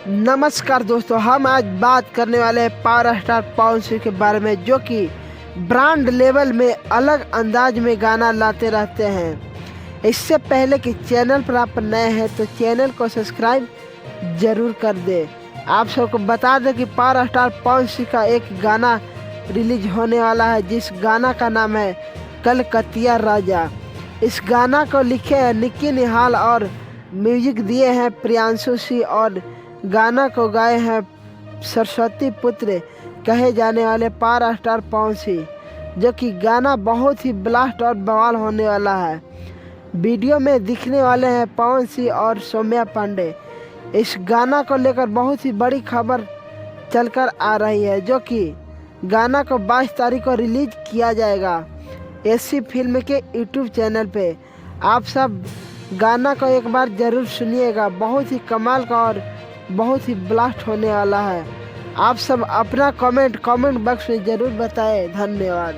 नमस्कार दोस्तों, हम आज बात करने वाले हैं पावर स्टार पवन सिंह के बारे में, जो कि ब्रांड लेवल में अलग अंदाज में गाना लाते रहते हैं। इससे पहले कि चैनल पर आप नए हैं तो चैनल को सब्सक्राइब जरूर कर दें। आप सबको बता दें कि पावर स्टार पवन सिंह का एक गाना रिलीज होने वाला है, जिस गाना का नाम है कलकतिया राजा। इस गाना को लिखे हैं निक्की निहाल और म्यूजिक दिए हैं प्रियांशु सिंह और गाना को गाए हैं सरस्वती पुत्र कहे जाने वाले पावर स्टार पवन सिंह, जो कि गाना बहुत ही ब्लास्ट और बवाल होने वाला है। वीडियो में दिखने वाले हैं पवन सिंह और सौम्या पांडे। इस गाना को लेकर बहुत ही बड़ी खबर चलकर आ रही है, जो कि गाना को 22 तारीख को रिलीज किया जाएगा एसी फिल्म के यूट्यूब चैनल पे। आप सब गाना को एक बार ज़रूर सुनिएगा, बहुत ही कमाल का और बहुत ही ब्लास्ट होने वाला है। आप सब अपना कमेंट बॉक्स में ज़रूर बताएं। धन्यवाद।